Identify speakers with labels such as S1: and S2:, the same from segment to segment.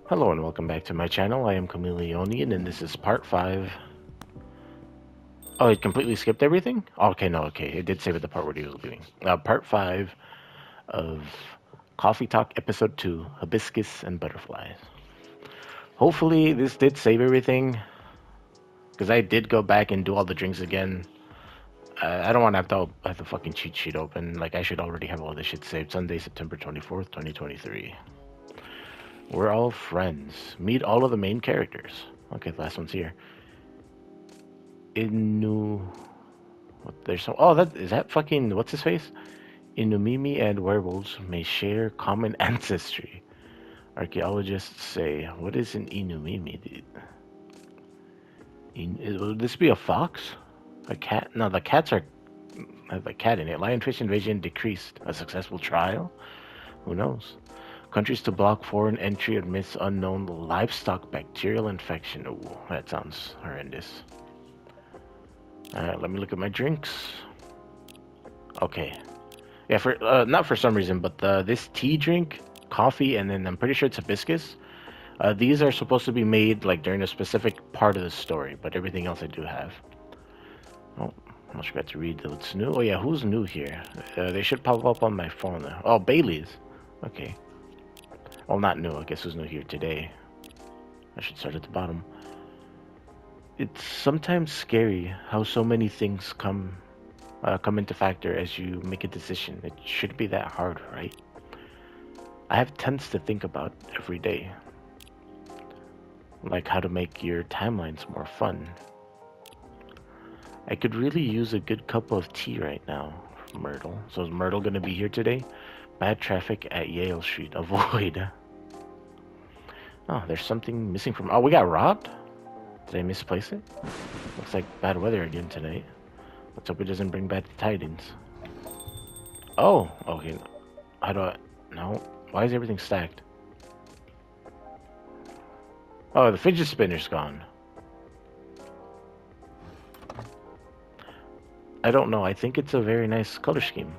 S1: Hello and welcome back to my channel. I am Chameleonian and this is part 5. Oh, it completely skipped everything? Okay, no, okay. It did save it the part where he was leaving. Part 5 of Coffee Talk Episode 2, Hibiscus and Butterflies. Hopefully this did save everything, because I did go back and do all the drinks again. I don't want to have the fucking cheat sheet open. Like, I should already have all this shit saved. Sunday, September 24th, 2023. We're all friends. Meet all of the main characters. Okay, the last one's here. Inu. What, there's some. Oh, that is that fucking. What's his face? Inumimi and werewolves may share common ancestry. Archaeologists say, what is an Inumimi, dude? Would this be a fox? A cat? No, the cats are. Have a cat in it. Lionfish invasion decreased. A successful trial? Who knows? Countries to block foreign entry amidst unknown livestock bacterial infection. Ooh, that sounds horrendous. Alright, let me look at my drinks. Okay. Yeah, for not for some reason, but this tea drink, coffee, and then I'm pretty sure it's hibiscus. These are supposed to be made like during a specific part of the story, but everything else I do have. Oh, I almost forgot to read what's new. Oh yeah, who's new here? They should pop up on my phone now. Oh, Bailey's. Okay. Well, not new. I guess who's new here today? I should start at the bottom. It's sometimes scary how so many things come into factor as you make a decision. It shouldn't be that hard, right? I have tons to think about every day, like how to make your timelines more fun. I could really use a good cup of tea right now from Myrtle. So is Myrtle gonna be here today? Bad traffic at Yale Street. Avoid. Oh, there's something missing from. Oh, we got robbed? Did I misplace it? Looks like bad weather again tonight. Let's hope it doesn't bring bad tidings. Oh, okay. How do I... No. Why is everything stacked? Oh, the fidget spinner's gone. I don't know. I think it's a very nice color scheme.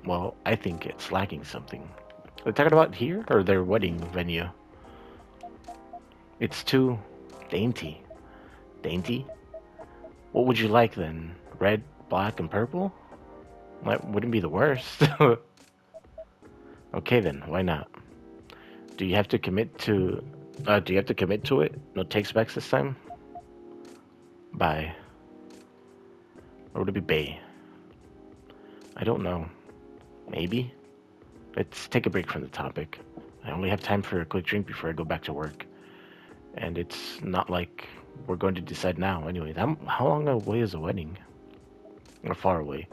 S1: Well, I think it's lacking something. They're talking about here or their wedding venue? It's too dainty. Dainty? What would you like then? Red, black, and purple? That wouldn't be the worst. Okay then, why not? Do you have to commit to... do you have to commit to it? No takes backs this time? Bye. Or would it be Bay? I don't know. Maybe? Let's take a break from the topic. I only have time for a quick drink before I go back to work. And it's not like we're going to decide now. Anyway, how long away is the wedding? Or far away?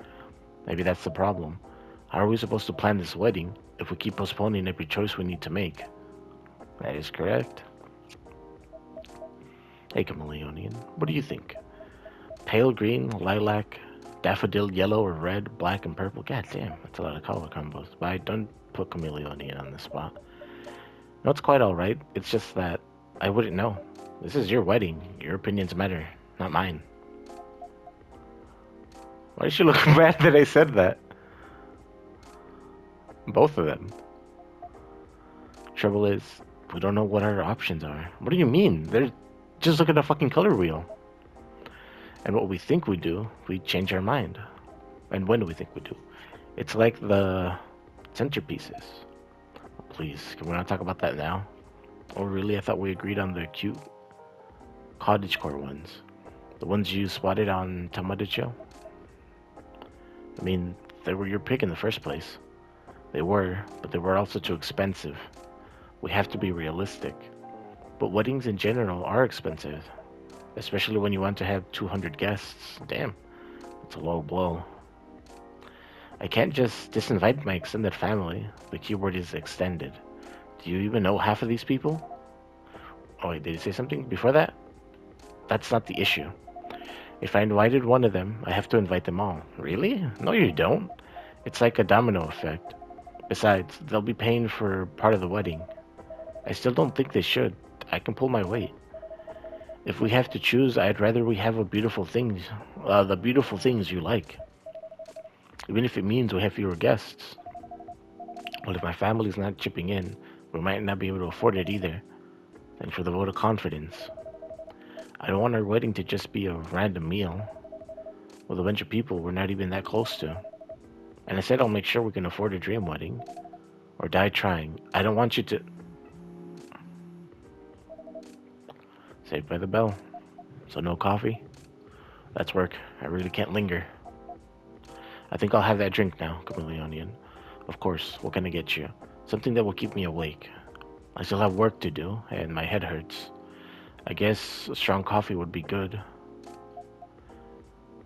S1: Maybe that's the problem. How are we supposed to plan this wedding if we keep postponing every choice we need to make? That is correct. Hey, Chameleonian, what do you think? Pale green, lilac, daffodil yellow or red, black and purple? God damn, that's a lot of color combos. But I don't put Chameleonian on the spot. No, it's quite alright. It's just that I wouldn't know. This is your wedding. Your opinions matter, not mine. Why is she looking mad that I said that? Both of them. Trouble is, we don't know what our options are. What do you mean? They're just look at the fucking color wheel. And what we think we do, we change our mind. And when do we think we do? It's like the centerpieces. Please, can we not talk about that now? Oh really? I thought we agreed on the cute cottagecore ones. The ones you spotted on Tamadicho? I mean, they were your pick in the first place. They were, but they were also too expensive. We have to be realistic. But weddings in general are expensive. Especially when you want to have 200 guests. Damn, that's a low blow. I can't just disinvite my extended family. The keyword is extended. Do you even know half of these people? Oh wait, did he say something before that? That's not the issue. If I invited one of them, I have to invite them all. Really? No, you don't. It's like a domino effect. Besides, they'll be paying for part of the wedding. I still don't think they should. I can pull my weight. If we have to choose, I'd rather we have the beautiful things you like. Even if it means we have fewer guests. Well, if my family's not chipping in, we might not be able to afford it either. Thanks for the vote of confidence. I don't want our wedding to just be a random meal with a bunch of people we're not even that close to. And I said I'll make sure we can afford a dream wedding. Or die trying. I don't want you to... Saved by the bell. So no coffee? That's work. I really can't linger. I think I'll have that drink now, Chameleonian. Of course, what can I get you? Something that will keep me awake. I still have work to do, and my head hurts. I guess a strong coffee would be good.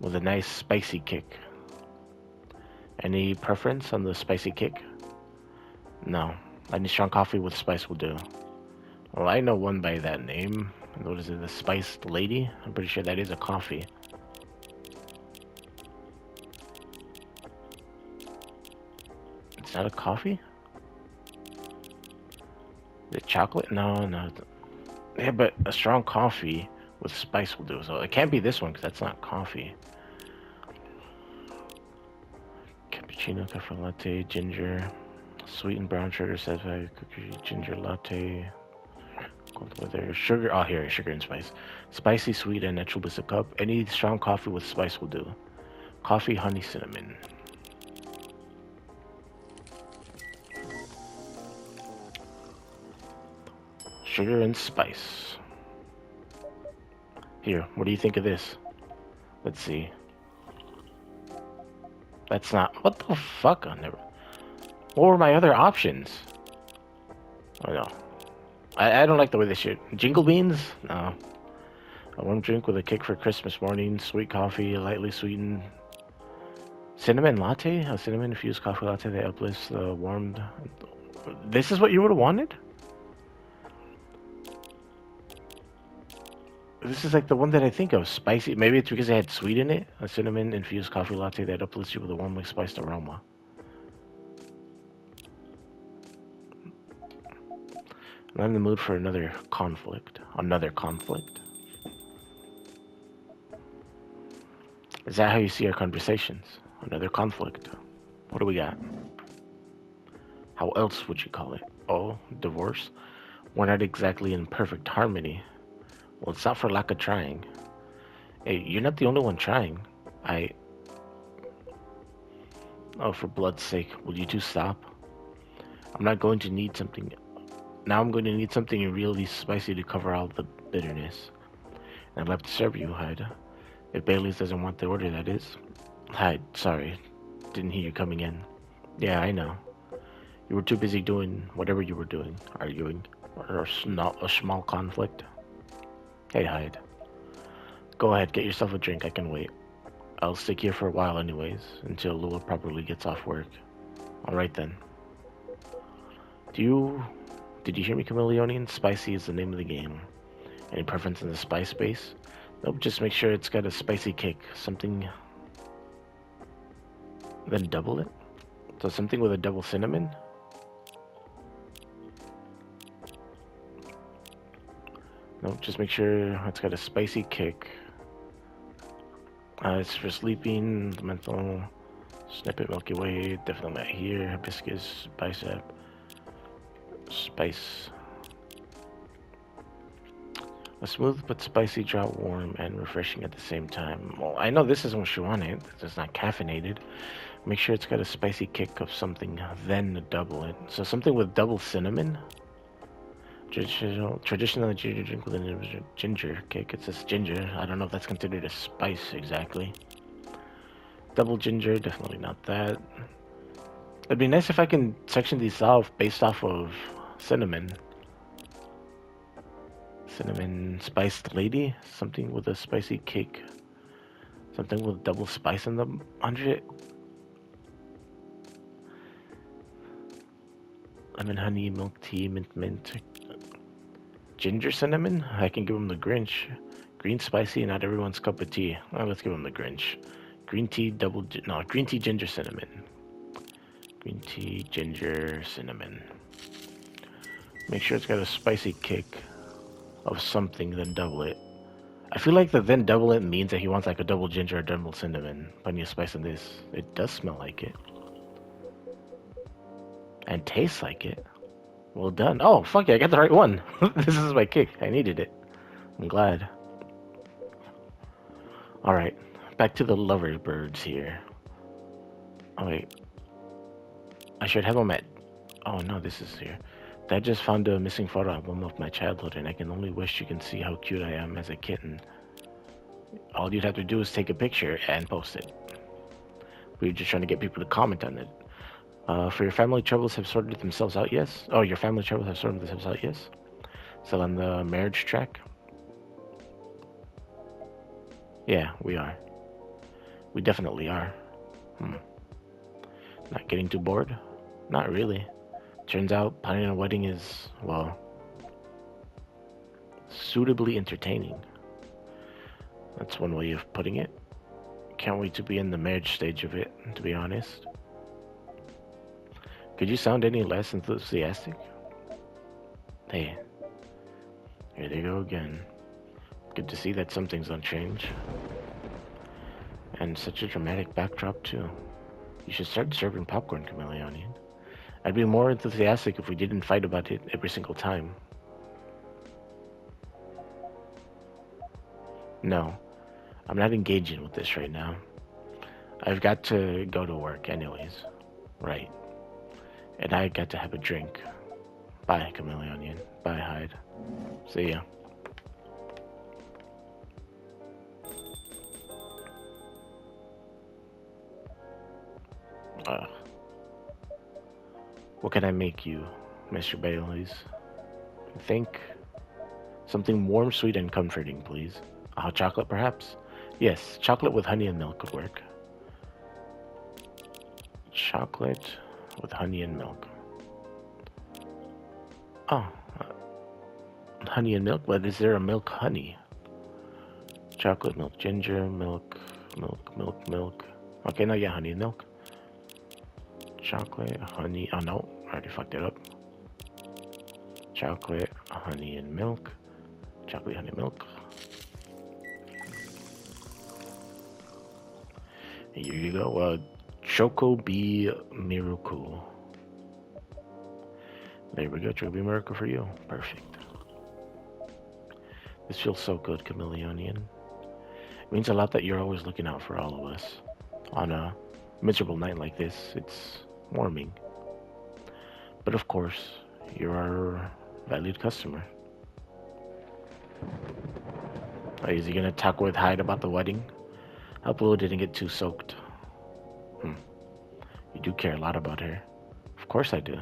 S1: With a nice spicy kick. Any preference on the spicy kick? No. Any strong coffee with spice will do. Well, I know one by that name. What is it, the Spiced Lady? I'm pretty sure that is a coffee. It's not a coffee? The chocolate? No, no. Yeah, but a strong coffee with spice will do. So it can't be this one because that's not coffee. Cappuccino, cafe latte, ginger, sweetened brown sugar, satisfied cookie, ginger latte. Whether sugar, oh here, sugar and spice. Spicy, sweet, and natural bliss a cup. Any strong coffee with spice will do. Coffee, honey, cinnamon. Sugar and spice. Here, what do you think of this? Let's see. That's not, what the fuck? I never. What were my other options? Oh no. I don't like the way this shit. Jingle beans? No. A warm drink with a kick for Christmas morning. Sweet coffee, lightly sweetened. Cinnamon latte? A cinnamon infused coffee latte that uplifts the warmed. This is what you would have wanted? This is like the one that I think of. Spicy. Maybe it's because it had sweet in it. A cinnamon infused coffee latte that uplifts you with a warmly spiced aroma. I'm in the mood for another conflict. Another conflict. Is that how you see our conversations? Another conflict. What do we got? How else would you call it? Oh, divorce? We're not exactly in perfect harmony. Well, it's not for lack of trying. Hey, you're not the only one trying. Oh, for blood's sake, will you two stop? I'm not going to need something... Now I'm going to need something really spicy to cover all the bitterness. And I'd love to serve you, Hyde. If Bailey's doesn't want the order, that is. Hyde, sorry. Didn't hear you coming in. Yeah, I know. You were too busy doing whatever you were doing. Arguing. Or a small conflict. Hey, Hyde. Go ahead, get yourself a drink. I can wait. I'll stick here for a while anyways, until Lua properly gets off work. Alright then. Did you hear me, Chameleonian? Spicy is the name of the game. Any preference in the spice base? Nope, just make sure it's got a spicy kick. Something... Then double it? So something with a double cinnamon? Nope, just make sure it's got a spicy kick. It's for sleeping, menthol, snippet, Milky Way, definitely not here, hibiscus, bicep, spice. A smooth but spicy draught, warm and refreshing at the same time. Well, I know this isn't what you wanted. It's not caffeinated. Make sure it's got a spicy kick of something, then double it. So something with double cinnamon? Traditional ginger drink with a ginger kick. It says ginger. I don't know if that's considered a spice exactly. Double ginger, definitely not that. It'd be nice if I can section these off based off of cinnamon. Cinnamon spiced lady? Something with a spicy kick. Something with double spice in them under it. Lemon honey, milk tea, mint. Ginger cinnamon? I can give him the Grinch. Green spicy, not everyone's cup of tea. Well, let's give him the Grinch. Green tea, green tea, ginger, cinnamon. Green tea, ginger, cinnamon. Make sure it's got a spicy kick of something, then double it. I feel like the then double it means that he wants like a double ginger or double cinnamon. Plenty of spice in this. It does smell like it. And tastes like it. Well done. Oh, fuck yeah, I got the right one. This is my kick. I needed it. I'm glad. Alright, back to the lover birds here. Oh, wait. I should have them at... Oh, no, this is here. Dad just found a missing photo album of my childhood, and I can only wish you can see how cute I am as a kitten. All you'd have to do is take a picture and post it. We were just trying to get people to comment on it. For your family troubles have sorted themselves out, yes? Oh, your family troubles have sorted themselves out, yes? Still on the marriage track? Yeah, we are. We definitely are. Not getting too bored? Not really. Turns out planning a wedding is, well, suitably entertaining. That's one way of putting it. Can't wait to be in the marriage stage of it, to be honest. Could you sound any less enthusiastic? Hey, here they go again. Good to see that something's on change. And such a dramatic backdrop, too. You should start serving popcorn, Chameleonian. I'd be more enthusiastic if we didn't fight about it every single time. No, I'm not engaging with this right now. I've got to go to work anyways. Right. And I got to have a drink. Bye, Chameleonian. Bye, Hyde. See ya. What can I make you, Mr. Baileys? I think something warm, sweet, and comforting, please. A hot chocolate, perhaps? Yes, chocolate with honey and milk could work. Chocolate with honey and milk. Oh, honey and milk? But is there a milk honey? Chocolate, milk, ginger, milk. Okay, now yeah, honey and milk. Chocolate, honey. Oh no, I already fucked it up. Chocolate, honey, and milk. Chocolate, honey, milk. Here you go. Choco Bee Miracle. There we go. Choco Bee Miracle for you. Perfect. This feels so good, Chameleonian. It means a lot that you're always looking out for all of us. On a miserable night like this, it's warming. But of course, you're our valued customer. Oh, is he gonna talk with Hyde about the wedding? Hope Lou didn't get too soaked. You do care a lot about her. Of course I do.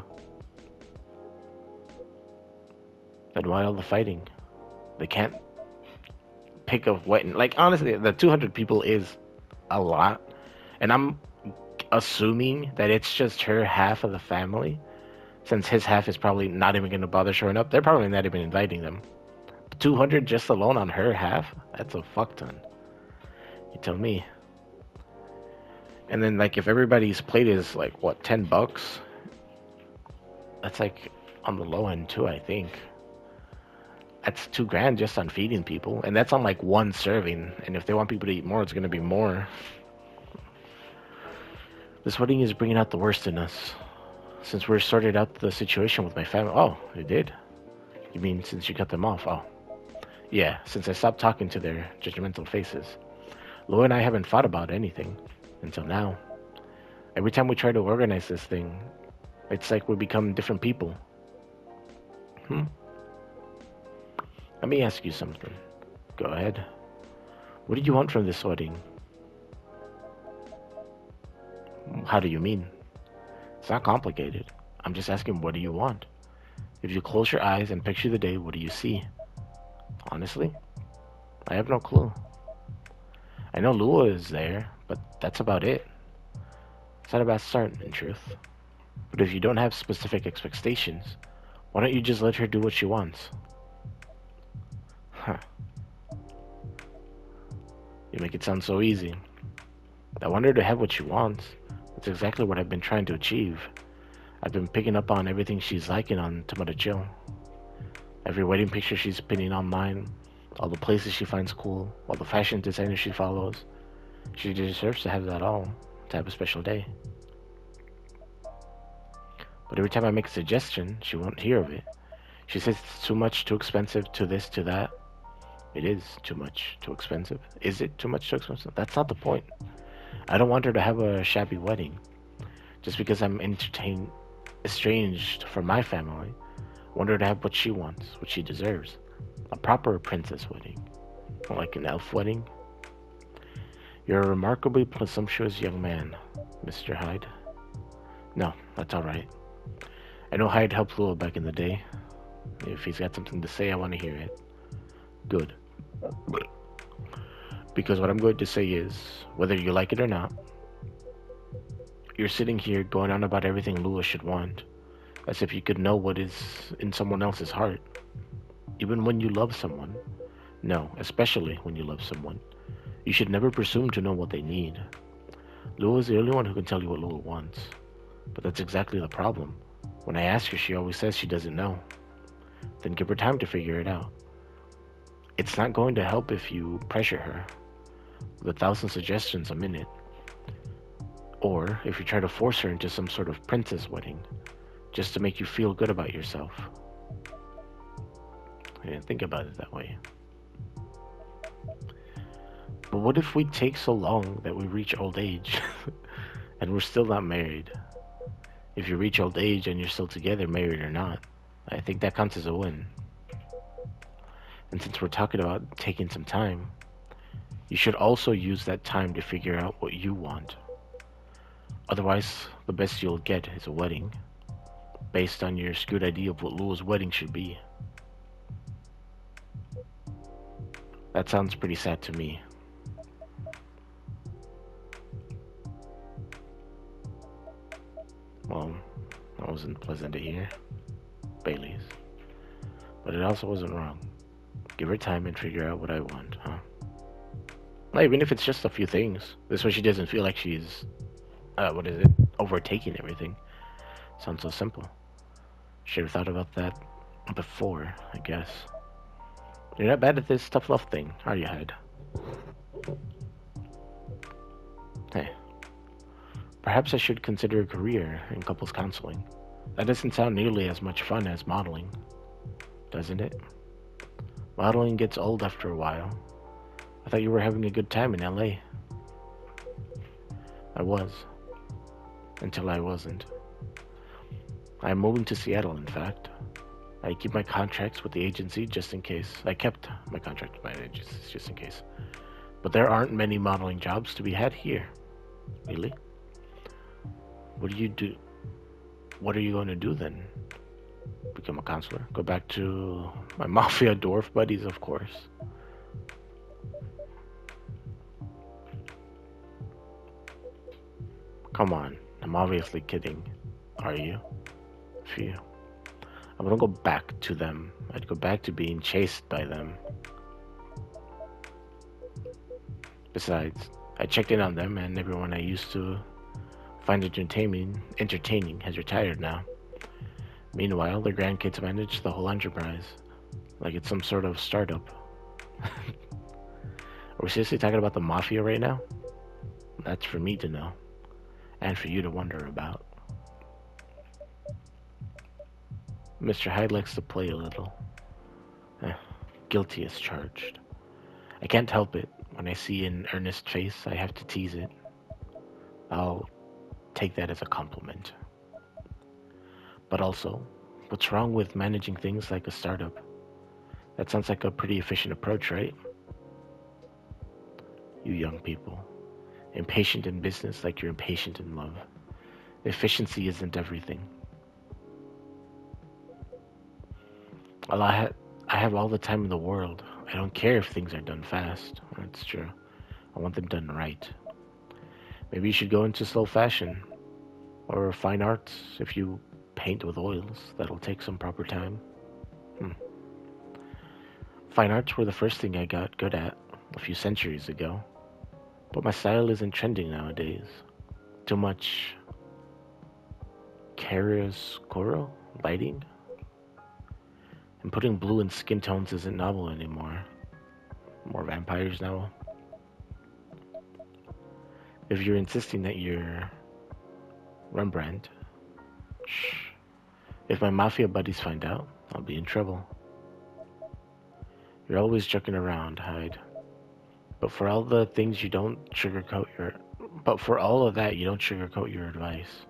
S1: Then why all the fighting? They can't pick a wedding. Like, honestly, the 200 people is a lot. And I'm assuming that it's just her half of the family. Since his half is probably not even going to bother showing up. They're probably not even inviting them. 200 just alone on her half? That's a fuck ton. You tell me. And then, like, if everybody's plate is, like, what, $10? That's, like, on the low end, too, I think. That's $2,000 just on feeding people. And that's on, like, one serving. And if they want people to eat more, it's going to be more. This wedding is bringing out the worst in us. Since we're sorted out the situation with my family. Oh, it did? You mean since you cut them off? Oh. Yeah, since I stopped talking to their judgmental faces. Lou and I haven't fought about anything. Until now. Every time we try to organize this thing, it's like we become different people. Let me ask you something. Go ahead. What did you want from this wedding? How do you mean? It's not complicated. I'm just asking, what do you want? If you close your eyes and picture the day, what do you see? Honestly, I have no clue. I know Lua is there, but that's about it. It's not a bad start, in truth. But if you don't have specific expectations, why don't you just let her do what she wants? Huh. You make it sound so easy. I want her to have what she wants. That's exactly what I've been trying to achieve. I've been picking up on everything she's liking on Tomato Chill. Every wedding picture she's pinning online, all the places she finds cool, all the fashion designers she follows. She deserves to have that all, to have a special day. But every time I make a suggestion, she won't hear of it. She says it's too much, too expensive, to this, to that. It is too much, too expensive. Is it too much, too expensive? That's not the point. I don't want her to have a shabby wedding. Just because I'm estranged from my family, I want her to have what she wants, what she deserves. A proper princess wedding. Not like an elf wedding. You're a remarkably presumptuous young man, Mr. Hyde. No, that's alright. I know Hyde helped Lua back in the day. If he's got something to say, I want to hear it. Good. Because what I'm going to say is, whether you like it or not, you're sitting here going on about everything Lua should want, as if you could know what is in someone else's heart. Even when you love someone, no, especially when you love someone, you should never presume to know what they need. Lua is the only one who can tell you what Lua wants. But that's exactly the problem. When I ask her, she always says she doesn't know. Then give her time to figure it out. It's not going to help if you pressure her with 1,000 suggestions a minute. Or if you try to force her into some sort of princess wedding, just to make you feel good about yourself. I didn't think about it that way. But what if we take so long that we reach old age and we're still not married? If you reach old age and you're still together, married or not, I think that counts as a win. And since we're talking about taking some time, you should also use that time to figure out what you want. Otherwise, the best you'll get is a wedding, based on your skewed idea of what Lua's wedding should be. That sounds pretty sad to me. Well, that wasn't pleasant to hear. Bailey's. But it also wasn't wrong. Give her time and figure out what I want, huh? Well, even if it's just a few things. This way she doesn't feel like she's, overtaking everything. Sounds so simple. Should have thought about that before, I guess. You're not bad at this tough love thing, are you, Hyde? Hey. Perhaps I should consider a career in couples counseling. That doesn't sound nearly as much fun as modeling, doesn't it? Modeling gets old after a while. I thought you were having a good time in LA. I was. Until I wasn't. I'm moving to Seattle, in fact. I keep my contracts with the agency just in case. I kept my contract with my agency just in case. But there aren't many modeling jobs to be had here. Really? What do you do? What are you going to do then? Become a counselor? Go back to my mafia dwarf buddies, of course. Come on, I'm obviously kidding. Are you? Phew. I wouldn't go back to them. I'd go back to being chased by them. Besides, I checked in on them and everyone I used to find entertaining has retired now. Meanwhile, their grandkids manage the whole enterprise. Like it's some sort of startup. Are we seriously talking about the mafia right now? That's for me to know. And for you to wonder about. Mr. Hyde likes to play a little. Guilty as charged. I can't help it. When I see an earnest face, I have to tease it. I'll take that as a compliment. But also, what's wrong with managing things like a startup? That sounds like a pretty efficient approach, right? You young people. Impatient in business like you're impatient in love. Efficiency isn't everything. Well, I have all the time in the world. I don't care if things are done fast. That's true. I want them done right. Maybe you should go into slow fashion. Or fine arts if you paint with oils. That'll take some proper time. Fine arts were the first thing I got good at a few centuries ago. But my style isn't trending nowadays. Too much chiaroscuro lighting? And putting blue in skin tones isn't novel anymore. More vampires now. If you're insisting that you're Rembrandt, shh, If my mafia buddies find out, I'll be in trouble. You're always joking around, Hyde. But for all the things you don't sugarcoat your but for all of that you don't sugarcoat your advice.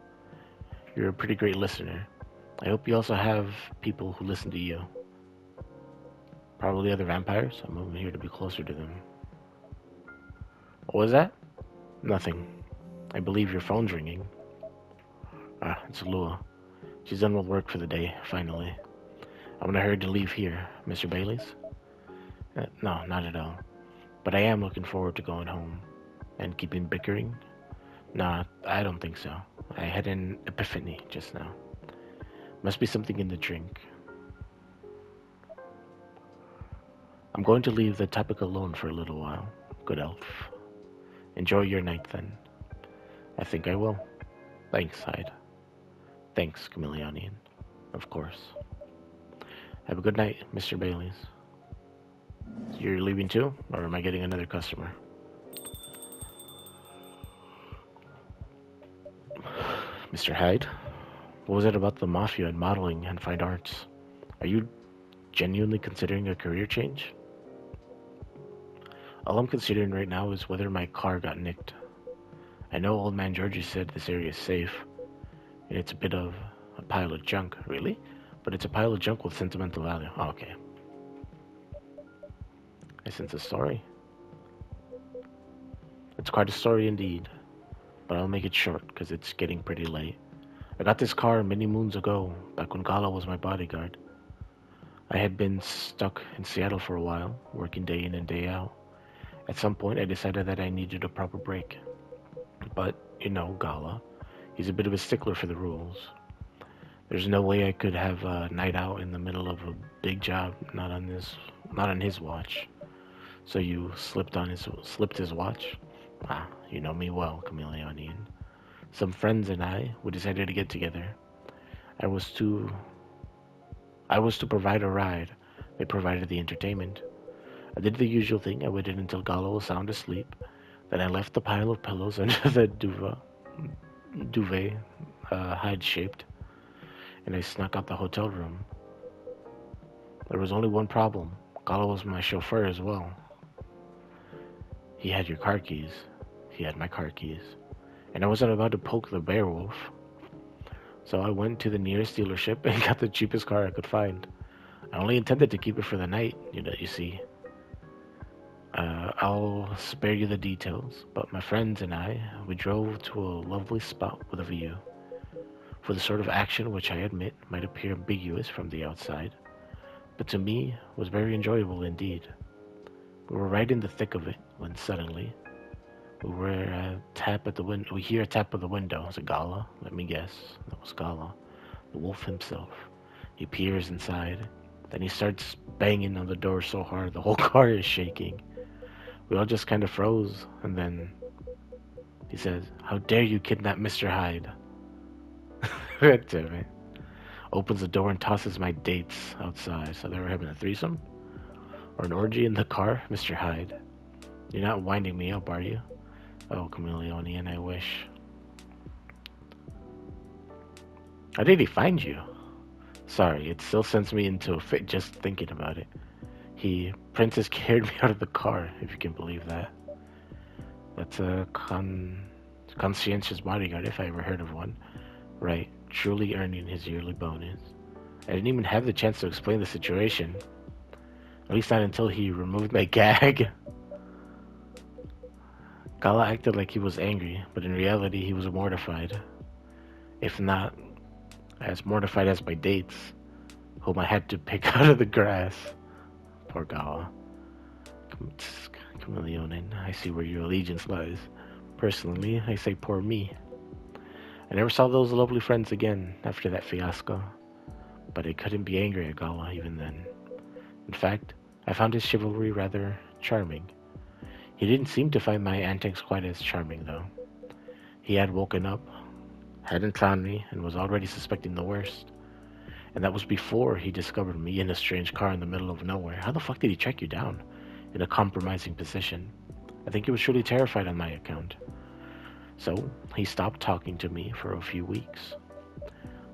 S1: You're a pretty great listener. I hope you also have people who listen to you. Probably other vampires. I'm moving here to be closer to them. What was that? Nothing. I believe your phone's ringing. Ah, it's Lua. She's done with work for the day, finally. I'm gonna hurry to leave here, Mr. Bailey's. No, not at all. But I am looking forward to going home. And keeping bickering? Nah, I don't think so. I had an epiphany just now. Must be something in the drink. I'm going to leave the topic alone for a little while. Good elf. Enjoy your night then. I think I will. Thanks, Hyde. Thanks, Chameleonian. Of course. Have a good night, Mr. Bailey's. You're leaving too? Or am I getting another customer? Mr. Hyde? What was it about the mafia and modeling and fine arts? Are you genuinely considering a career change? All I'm considering right now is whether my car got nicked. I know old man Georgie said this area is safe, and it's a bit of a pile of junk. Really? But it's a pile of junk with sentimental value. Oh, okay. I sense a story. It's quite a story indeed, but I'll make it short because it's getting pretty late. I got this car many moons ago, back when Gala was my bodyguard. I had been stuck in Seattle for a while, working day in and day out. At some point, I decided that I needed a proper break. But, you know, Gala, he's a bit of a stickler for the rules. There's no way I could have a night out in the middle of a big job, not on his watch. So you slipped his watch? Ah, you know me well, Chameleonian. Some friends and I, we decided to get together. I was to provide a ride. They provided the entertainment. I did the usual thing. I waited until Gala was sound asleep. Then I left the pile of pillows under the duvet, Hyde-shaped, and I snuck out the hotel room. There was only one problem. Gala was my chauffeur as well. He had your car keys. He had my car keys. And I wasn't about to poke the bear wolf. So I went to the nearest dealership and got the cheapest car I could find. I only intended to keep it for the night, you see. I'll spare you the details, but my friends and I, we drove to a lovely spot with a view. For the sort of action which I admit might appear ambiguous from the outside, but to me was very enjoyable indeed. We were right in the thick of it when suddenly we hear a tap at the window. Is it Gala? Let me guess. That was Gala, the wolf himself. He peers inside. Then he starts banging on the door so hard the whole car is shaking. We all just kind of froze, and then he says, "How dare you kidnap Mr. Hyde?" God damn it. Opens the door and tosses my dates outside. So they were having a threesome? Or an orgy in the car? Mr. Hyde, you're not winding me up, are you? Oh, Chameleonian, I wish. How did he find you? Sorry, it still sends me into a fit just thinking about it. Princess carried me out of the car, if you can believe that. That's a conscientious bodyguard, if I ever heard of one. Right, truly earning his yearly bonus. I didn't even have the chance to explain the situation. At least not until he removed my gag. Gala acted like he was angry, but in reality he was mortified. If not as mortified as my dates, whom I had to pick out of the grass. Poor Gala. Chameleonin, I see where your allegiance lies. Personally, I say poor me. I never saw those lovely friends again after that fiasco, but I couldn't be angry at Gala even then. In fact, I found his chivalry rather charming. He didn't seem to find my antics quite as charming, though. He had woken up, hadn't found me, and was already suspecting the worst. And that was before he discovered me in a strange car in the middle of nowhere. How the fuck did he track you down in a compromising position? I think he was truly terrified on my account. So, he stopped talking to me for a few weeks.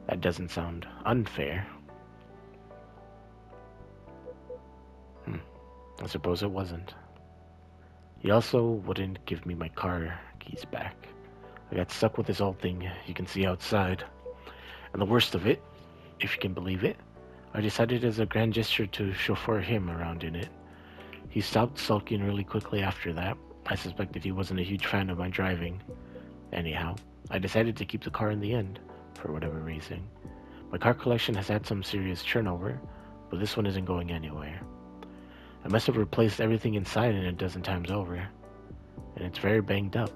S1: That doesn't sound unfair. I suppose it wasn't. He also wouldn't give me my car keys back. I got stuck with this old thing you can see outside. And the worst of it, if you can believe it, I decided as a grand gesture to chauffeur him around in it. He stopped sulking really quickly after that. I suspected he wasn't a huge fan of my driving. Anyhow, I decided to keep the car in the end, for whatever reason. My car collection has had some serious turnover, but this one isn't going anywhere. I must have replaced everything inside in a dozen times over, and it's very banged up.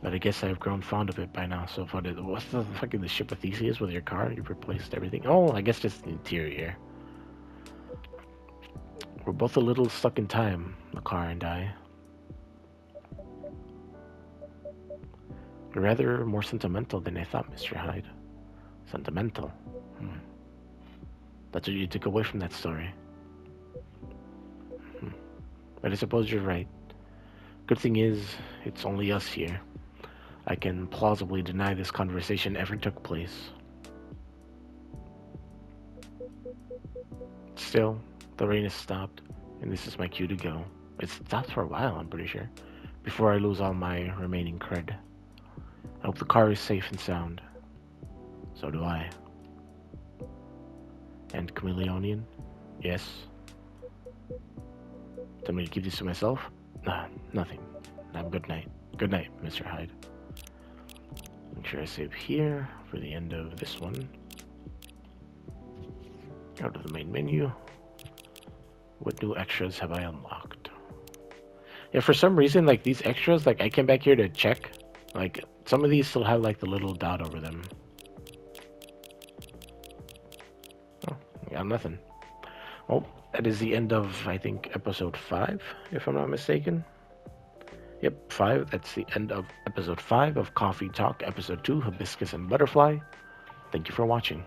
S1: But I guess I've grown fond of it by now. So what's the fucking the ship of Theseus with your car? You've replaced everything. Oh, I guess just the interior. We're both a little stuck in time, the car and I. You're rather more sentimental than I thought, Mr. Hyde. Sentimental? That's what you took away from that story. But I suppose you're right. Good thing is, it's only us here. I can plausibly deny this conversation ever took place. Still, the rain has stopped, and this is my cue to go. It stopped for a while, I'm pretty sure, before I lose all my remaining cred. I hope the car is safe and sound. So do I. And Chameleonian? Yes? Tell me to keep this to myself? Nah, nothing. Have a good night. Good night, Mr. Hyde. Make sure I save here for the end of this one. Go to the main menu. What new extras have I unlocked? Yeah, for some reason, like these extras, like I came back here to check. Like some of these still have like the little dot over them. Oh, I got nothing. Oh, that is the end of, I think, episode 5, if I'm not mistaken. Yep, 5. That's the end of episode 5 of Coffee Talk, episode 2, Hibiscus and Butterfly. Thank you for watching.